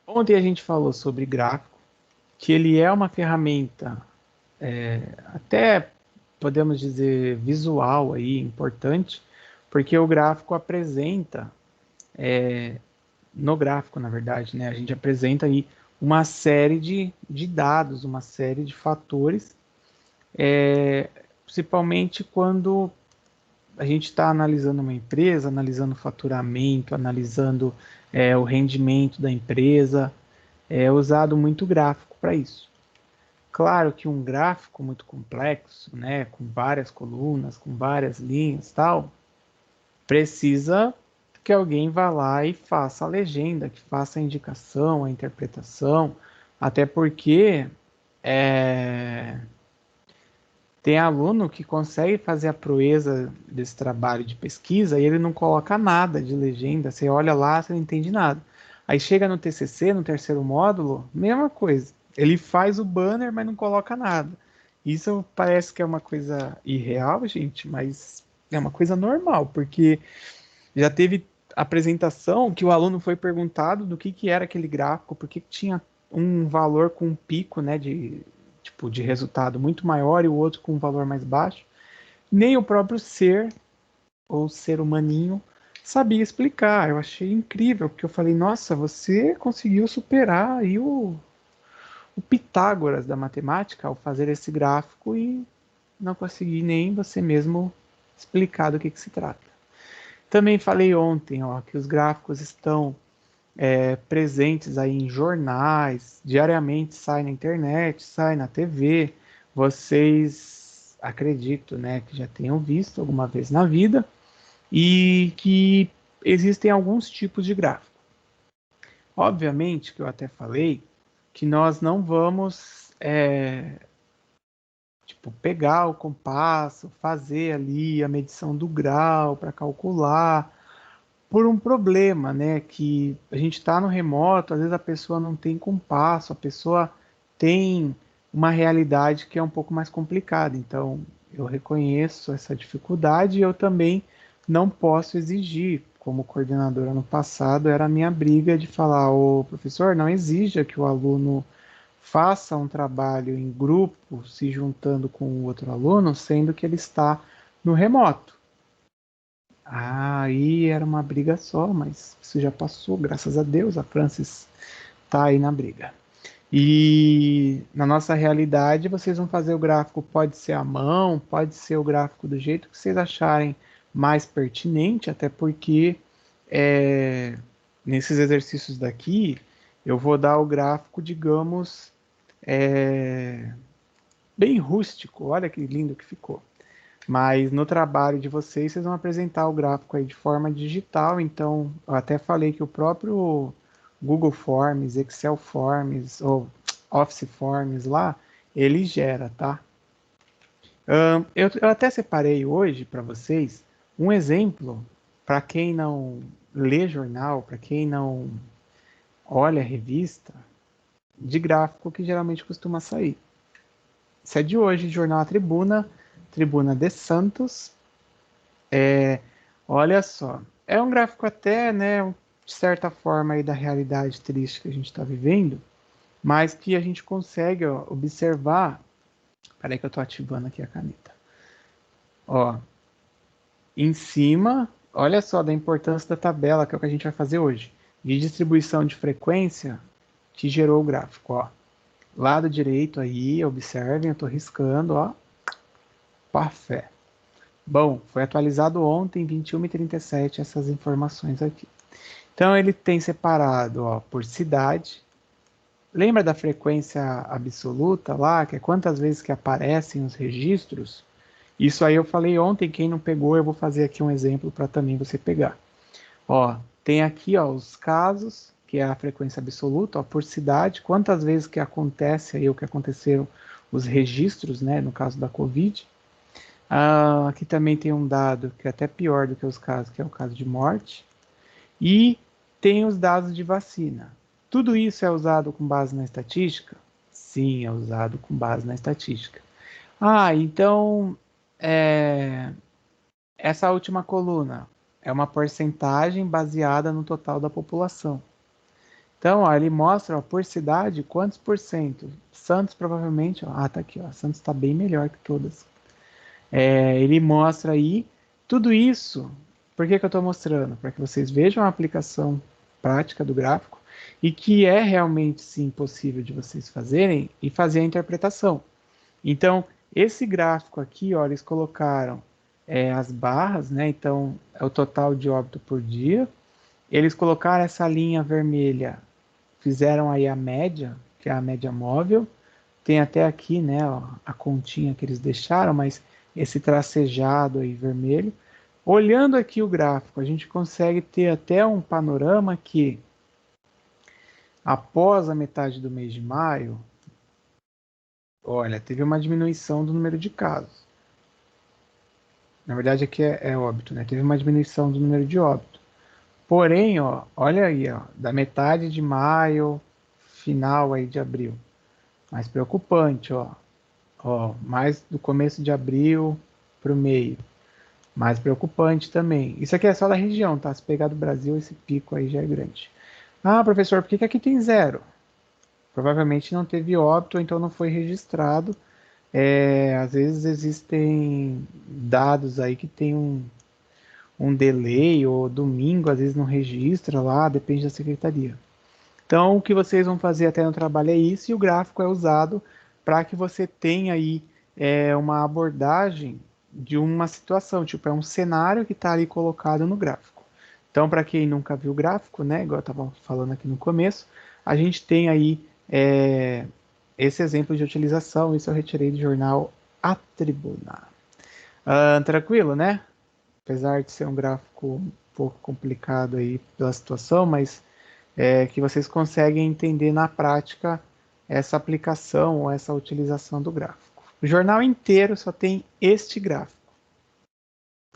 Ontem a gente falou sobre gráfico, que ele é uma ferramenta, até podemos dizer visual aí, importante, porque o gráfico apresenta, no gráfico na verdade, né, a gente apresenta aí uma série de dados, uma série de fatores, principalmente quando a gente está analisando uma empresa, analisando o faturamento, analisando o rendimento da empresa, é usado muito gráfico para isso. Claro que um gráfico muito complexo, né, com várias colunas, com várias linhas, tal, precisa que alguém vá lá e faça a legenda, que faça a indicação, a interpretação, até porque é, tem aluno que consegue fazer a proeza desse trabalho de pesquisa e ele não coloca nada de legenda. Você olha lá, você não entende nada. Aí chega no TCC, no terceiro módulo, mesma coisa. Ele faz o banner, mas não coloca nada. Isso parece que é uma coisa irreal, gente, mas é uma coisa normal, porque já teve apresentação que o aluno foi perguntado do que era aquele gráfico, por que tinha um valor com um pico, né, de tipo de resultado muito maior e o outro com um valor mais baixo. Nem o próprio ser ou ser humaninho sabia explicar. Eu achei incrível, porque eu falei, nossa, você conseguiu superar aí o Pitágoras da matemática ao fazer esse gráfico e não consegui nem você mesmo explicar do que se trata. Também falei ontem, ó, que os gráficos estão presentes aí em jornais, diariamente sai na internet, sai na TV. Vocês acredito, né, que já tenham visto alguma vez na vida e que existem alguns tipos de gráfico. Obviamente que eu até falei que nós não vamos tipo pegar o compasso, fazer ali a medição do grau para calcular por um problema, né? Que a gente está no remoto, às vezes a pessoa não tem compasso, a pessoa tem uma realidade que é um pouco mais complicada. Então, eu reconheço essa dificuldade e eu também não posso exigir. Como coordenadora no passado, era a minha briga de falar: o professor, não exija que o aluno faça um trabalho em grupo, se juntando com o outro aluno, sendo que ele está no remoto. Ah, aí era uma briga só, mas isso já passou, graças a Deus, a Francis tá aí na briga. E na nossa realidade, vocês vão fazer o gráfico, pode ser à mão, pode ser o gráfico do jeito que vocês acharem mais pertinente, até porque nesses exercícios daqui, eu vou dar o gráfico, digamos, é, bem rústico. Olha que lindo que ficou. Mas no trabalho de vocês, vocês vão apresentar o gráfico aí de forma digital. Então, eu até falei que o próprio Google Forms, Excel Forms ou Office Forms lá, ele gera, tá? Eu até separei hoje para vocês um exemplo para quem não lê jornal, para quem não olha revista, de gráfico que geralmente costuma sair. Isso é de hoje, Jornal A Tribuna, Tribuna de Santos. Olha só, é um gráfico até, né, de certa forma aí da realidade triste que a gente está vivendo, mas que a gente consegue ó, observar. Peraí que eu estou ativando aqui a caneta. Ó, em cima, olha só da importância da tabela, que é o que a gente vai fazer hoje, de distribuição de frequência que gerou o gráfico, ó. Lado direito aí, observem, eu estou riscando, ó, parfé. Bom, foi atualizado ontem, 21h37, essas informações aqui. Então ele tem separado ó, por cidade. Lembra da frequência absoluta lá, que é quantas vezes que aparecem os registros? Isso aí eu falei ontem, quem não pegou, eu vou fazer aqui um exemplo para também você pegar. Ó, tem aqui ó, os casos, que é a frequência absoluta, ó, por cidade, quantas vezes que acontece aí o que aconteceram os registros, né, no caso da Covid. Ah, aqui também tem um dado que é até pior do que os casos, que é o caso de morte. E tem os dados de vacina. Tudo isso é usado com base na estatística? Sim, é usado com base na estatística. Ah, então é, essa última coluna é uma porcentagem baseada no total da população. Então, ó, ele mostra, ó, por cidade quantos por cento. Santos provavelmente, ó, tá aqui, ó, Santos está bem melhor que todas. Ele mostra aí tudo isso. Por que que eu estou mostrando? Para que vocês vejam a aplicação prática do gráfico e que é realmente sim possível de vocês fazerem e fazer a interpretação. Então, esse gráfico aqui, ó, eles colocaram as barras, né? Então, é o total de óbito por dia. Eles colocaram essa linha vermelha, fizeram aí a média, que é a média móvel. Tem até aqui, né, ó, a continha que eles deixaram, mas esse tracejado aí vermelho. Olhando aqui o gráfico, a gente consegue ter até um panorama que, após a metade do mês de maio, olha, teve uma diminuição do número de casos. Na verdade, aqui é óbito, né? Teve uma diminuição do número de óbito. Porém, ó, olha aí, ó, da metade de maio, final aí de abril. Mais preocupante, ó. Ó, mais do começo de abril para o meio. Mais preocupante também. Isso aqui é só da região, tá? Se pegar do Brasil, esse pico aí já é grande. Ah, professor, por que que aqui tem zero? Provavelmente não teve óbito, ou então não foi registrado. Às vezes existem dados aí que tem um delay, ou domingo, às vezes não registra lá, depende da secretaria. Então, o que vocês vão fazer até no trabalho é isso, e o gráfico é usado para que você tenha aí uma abordagem de uma situação, tipo, é um cenário que está ali colocado no gráfico. Então, para quem nunca viu o gráfico, né, igual eu estava falando aqui no começo, a gente tem aí esse exemplo de utilização, isso eu retirei do jornal A Tribuna. Tranquilo, né? Apesar de ser um gráfico um pouco complicado aí pela situação, mas que vocês conseguem entender na prática essa aplicação ou essa utilização do gráfico. O jornal inteiro só tem este gráfico.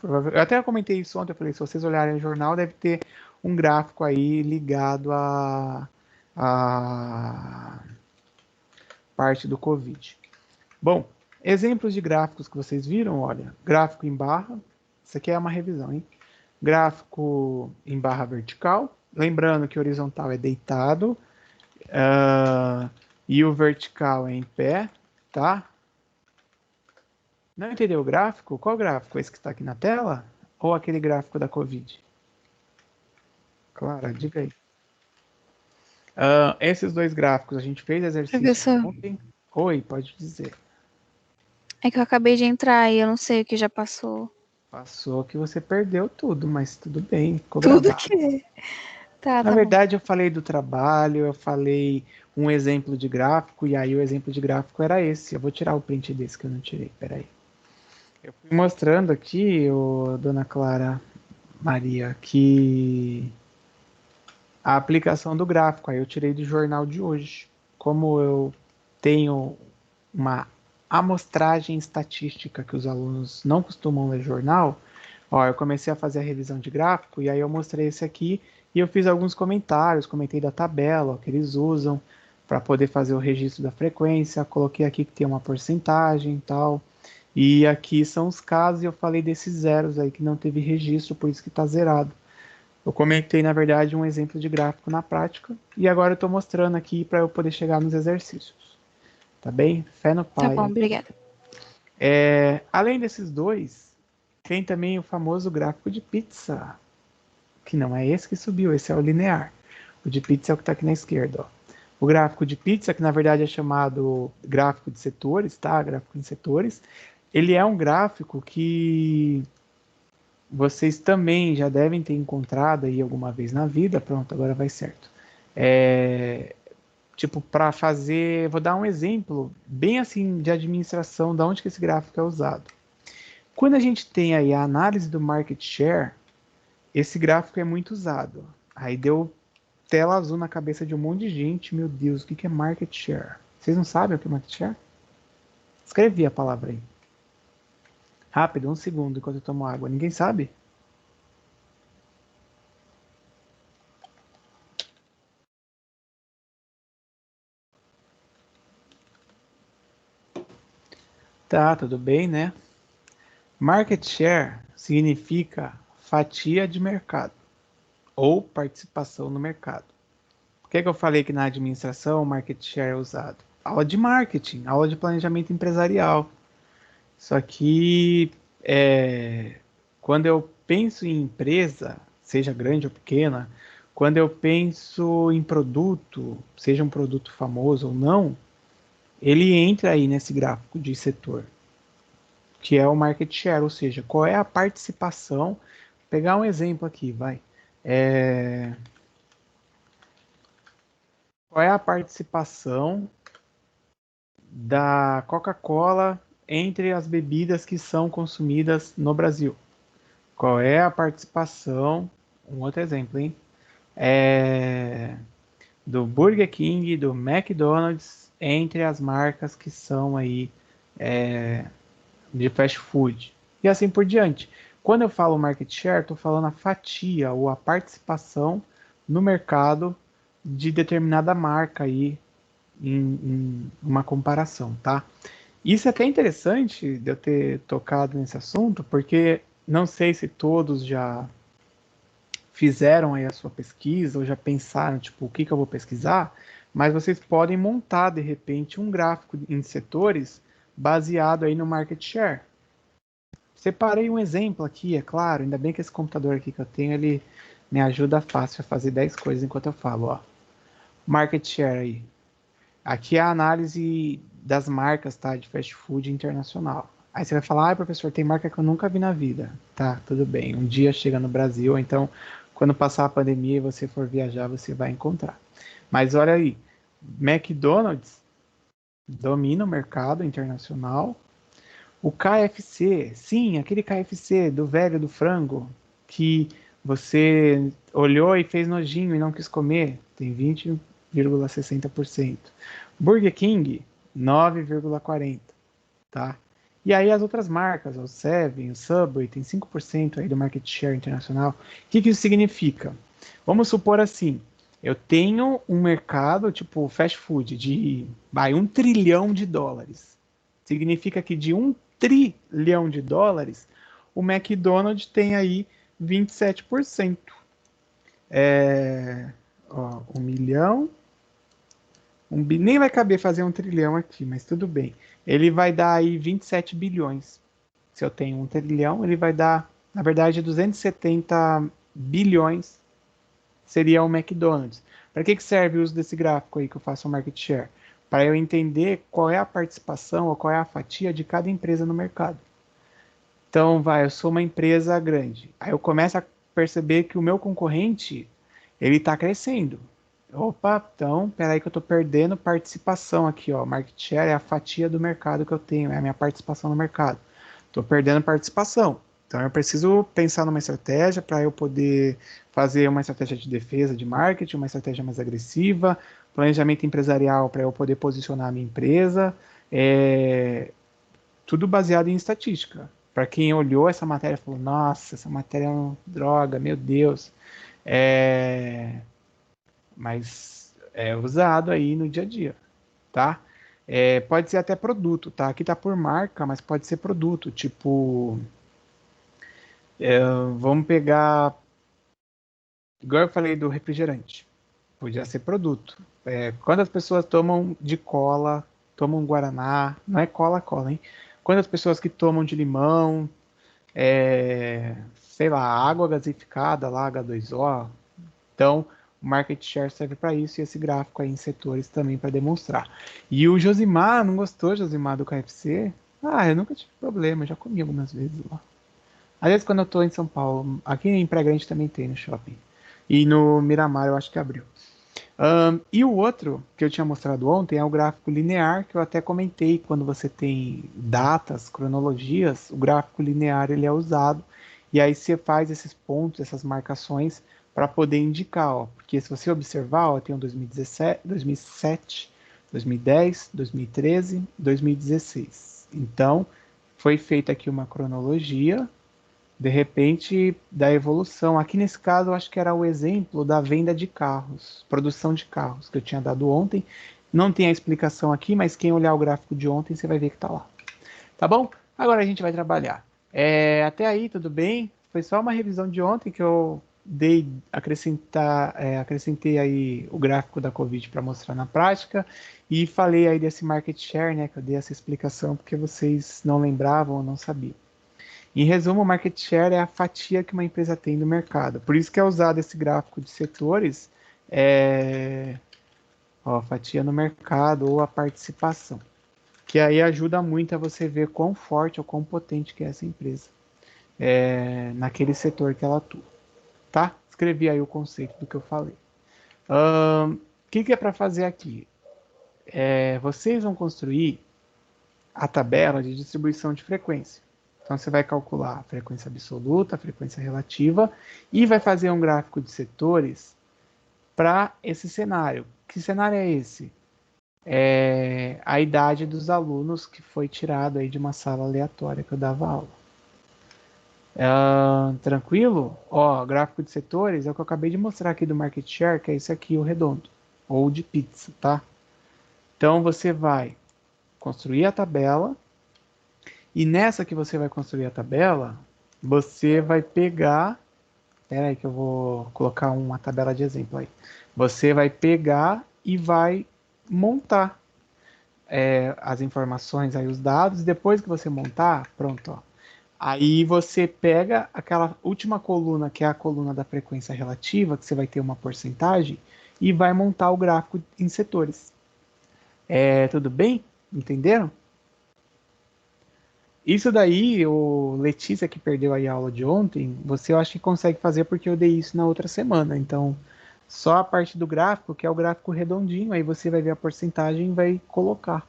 Eu até comentei isso ontem, eu falei, se vocês olharem o jornal, deve ter um gráfico aí ligado à parte do Covid. Bom, exemplos de gráficos que vocês viram, olha, gráfico em barra, isso aqui é uma revisão, hein? Gráfico em barra vertical, lembrando que o horizontal é deitado, e o vertical é em pé, tá? Não entendeu o gráfico? Qual gráfico? Esse que está aqui na tela? Ou aquele gráfico da Covid? Clara, diga aí. Esses dois gráficos, a gente fez exercício Professor, ontem. Oi, pode dizer. é que eu acabei de entrar e eu não sei o que já passou. Passou que você perdeu tudo, mas tudo bem, ficou Tudo gravado. que. Tá, Na tá bom. verdade, eu falei do trabalho, eu falei um exemplo de gráfico, e aí o exemplo de gráfico era esse. Eu vou tirar o print desse que eu não tirei, peraí. Eu fui mostrando aqui, dona Clara Maria, que a aplicação do gráfico, aí eu tirei do jornal de hoje. Como eu tenho uma amostragem estatística que os alunos não costumam ler jornal, ó, eu comecei a fazer a revisão de gráfico e aí eu mostrei esse aqui e eu fiz alguns comentários, comentei da tabela ó, que eles usam para poder fazer o registro da frequência, coloquei aqui que tem uma porcentagem e tal. E aqui são os casos e eu falei desses zeros aí que não teve registro, por isso que está zerado. Eu comentei, na verdade, um exemplo de gráfico na prática e agora eu estou mostrando aqui para eu poder chegar nos exercícios. Tá bem? Fé no Tá pai. bom, obrigada. Além desses dois, tem também o famoso gráfico de pizza, que não é esse que subiu, esse é o linear. O de pizza é o que está aqui na esquerda. Ó. O gráfico de pizza, que na verdade é chamado gráfico de setores, tá? Gráfico de setores, ele é um gráfico que vocês também já devem ter encontrado aí alguma vez na vida. Pronto, agora vai certo. Tipo, para fazer, vou dar um exemplo bem assim de administração, da onde que esse gráfico é usado. Quando a gente tem aí a análise do market share, esse gráfico é muito usado. Aí deu tela azul na cabeça de um monte de gente. Meu Deus, o que é market share? Vocês não sabem o que é market share? Escrevi a palavra aí. Rápido, um segundo enquanto eu tomo água. Ninguém sabe? Tá, tudo bem, né? Market share significa fatia de mercado ou participação no mercado. que eu falei que na administração o market share é usado? Aula de marketing, aula de planejamento empresarial. Só que quando eu penso em empresa, seja grande ou pequena, quando eu penso em produto, seja um produto famoso ou não, ele entra aí nesse gráfico de setor, que é o market share, ou seja, qual é a participação. Vou pegar um exemplo aqui, vai. Qual é a participação da Coca-Cola entre as bebidas que são consumidas no Brasil? Qual é a participação, um outro exemplo, hein? Do Burger King, do McDonald's, entre as marcas que são aí de fast food. E assim por diante. Quando eu falo market share, estou falando a fatia ou a participação no mercado de determinada marca aí em uma comparação, tá? Isso é até interessante de eu ter tocado nesse assunto, porque não sei se todos já fizeram aí a sua pesquisa ou já pensaram, tipo, o que eu vou pesquisar, mas vocês podem montar, de repente, um gráfico em setores baseado aí no market share. Separei um exemplo aqui, é claro, ainda bem que esse computador aqui que eu tenho, ele me ajuda fácil a fazer 10 coisas enquanto eu falo, ó. Market share aí. Aqui é a análise das marcas, tá, de fast food internacional. Aí você vai falar, professor, tem marca que eu nunca vi na vida. Tá, tudo bem. Um dia chega no Brasil, ou então quando passar a pandemia e você for viajar, você vai encontrar. Mas olha aí, McDonald's domina o mercado internacional. O KFC, sim, aquele KFC do velho do frango que você olhou e fez nojinho e não quis comer, tem 20,60%. Burger King, 9,40%, tá? E aí as outras marcas, o Seven, o Subway, tem 5% aí do market share internacional. O que isso significa? Vamos supor assim, eu tenho um mercado, tipo fast food, de 1 trilhão de dólares. Significa que de 1 trilhão de dólares, o McDonald's tem aí 27%. Ó, 1 milhão, nem vai caber fazer 1 trilhão aqui, mas tudo bem. Ele vai dar aí 27 bilhões. Se eu tenho 1 trilhão, ele vai dar, na verdade, 270 bilhões seria o McDonald's. Para que serve o uso desse gráfico aí que eu faço o market share? Para eu entender qual é a participação ou qual é a fatia de cada empresa no mercado. Então, eu sou uma empresa grande. Aí eu começo a perceber que o meu concorrente, ele está crescendo. Opa, então, peraí que eu estou perdendo participação aqui, ó. Market share é a fatia do mercado que eu tenho, é a minha participação no mercado. Estou perdendo participação. Então, eu preciso pensar numa estratégia para eu poder fazer uma estratégia de defesa de marketing, uma estratégia mais agressiva, planejamento empresarial para eu poder posicionar a minha empresa. Tudo baseado em estatística. Para quem olhou essa matéria falou, nossa, essa matéria é uma droga, meu Deus. Mas é usado aí no dia a dia, tá? Pode ser até produto, tá? Aqui tá por marca, mas pode ser produto, tipo, vamos pegar, igual eu falei do refrigerante, podia ser produto. Quando as pessoas tomam de cola, tomam guaraná, não é cola, hein? Quando as pessoas que tomam de limão, sei lá, água gasificada, lá, H2O. Então, o market share serve para isso e esse gráfico aí em setores também para demonstrar. E o Josimar, não gostou, Josimar, do KFC? Ah, eu nunca tive problema, já comi algumas vezes lá. Às vezes quando eu tô em São Paulo, aqui em Praia Grande também tem no shopping. E no Miramar eu acho que abriu. E o outro que eu tinha mostrado ontem é o gráfico linear, que eu até comentei, quando você tem datas, cronologias, o gráfico linear ele é usado, e aí você faz esses pontos, essas marcações, para poder indicar, ó, porque se você observar, ó, tem o 2017, 2007, 2010, 2013, 2016. Então, foi feita aqui uma cronologia de repente, da evolução. Aqui nesse caso, eu acho que era o exemplo da venda de carros, produção de carros, que eu tinha dado ontem. Não tem a explicação aqui, mas quem olhar o gráfico de ontem, você vai ver que está lá. Tá bom? Agora a gente vai trabalhar. Até aí, tudo bem? Foi só uma revisão de ontem que eu acrescentei aí o gráfico da Covid para mostrar na prática e falei aí desse market share, né, que eu dei essa explicação porque vocês não lembravam ou não sabiam. Em resumo, o market share é a fatia que uma empresa tem do mercado. Por isso que é usado esse gráfico de setores, a fatia no mercado ou a participação, que aí ajuda muito a você ver quão forte ou quão potente que é essa empresa naquele setor que ela atua, tá? Escrevi aí o conceito do que eu falei. O que é para fazer aqui? Vocês vão construir a tabela de distribuição de frequência. Então você vai calcular a frequência absoluta, a frequência relativa e vai fazer um gráfico de setores para esse cenário. Que cenário é esse? É a idade dos alunos que foi tirado aí de uma sala aleatória que eu dava aula. Tranquilo? Ó, gráfico de setores é o que eu acabei de mostrar aqui do market share, que é esse aqui, o redondo, ou de pizza, tá? Então você vai construir a tabela e nessa que você vai construir a tabela, você vai pegar. Espera aí que eu vou colocar uma tabela de exemplo aí. Você vai pegar e vai montar as informações aí, os dados. Depois que você montar, pronto, ó. Aí você pega aquela última coluna, que é a coluna da frequência relativa, que você vai ter uma porcentagem, e vai montar o gráfico em setores. Tudo bem? Entenderam? Isso daí, o Letícia que perdeu aí a aula de ontem, você eu acho que consegue fazer porque eu dei isso na outra semana. Então, só a parte do gráfico, que é o gráfico redondinho, aí você vai ver a porcentagem e vai colocar.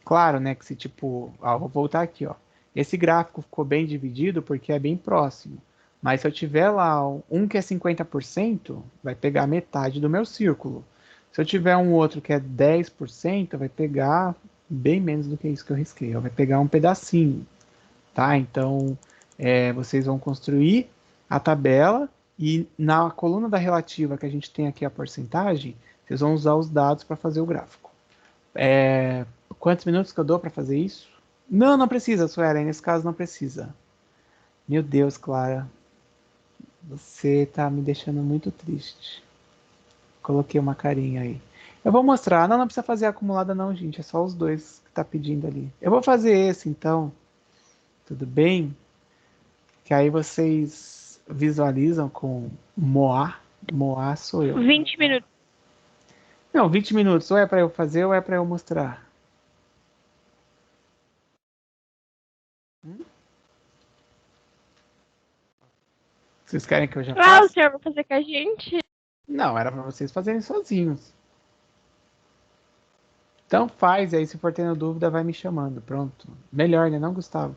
Claro, né, que se tipo, vou voltar aqui, ó. Esse gráfico ficou bem dividido porque é bem próximo. Mas se eu tiver lá um que é 50%, vai pegar metade do meu círculo. Se eu tiver um outro que é 10%, vai pegar bem menos do que isso que eu risquei. Vai pegar um pedacinho, tá? Então, vocês vão construir a tabela e na coluna da relativa que a gente tem aqui a porcentagem, vocês vão usar os dados para fazer o gráfico. Quantos minutos que eu dou para fazer isso? Não, não precisa, Suelen. Nesse caso não precisa. Meu Deus, Clara. Você tá me deixando muito triste. Coloquei uma carinha aí. Eu vou mostrar. Não, não precisa fazer acumulada não, gente. É só os dois que tá pedindo ali. Eu vou fazer esse, então. Tudo bem? Que aí vocês visualizam com Moá. Moá sou eu. 20 minutos. Não, 20 minutos. Ou é para eu fazer ou é para eu mostrar. Vocês querem que eu já Ah, o faça? senhor vai fazer com a gente? Não, era para vocês fazerem sozinhos. Então faz, aí se for tendo dúvida, vai me chamando. Pronto. Melhor, né, não, Gustavo?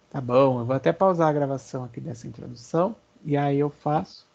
Tá bom, eu vou até pausar a gravação aqui dessa introdução e aí eu faço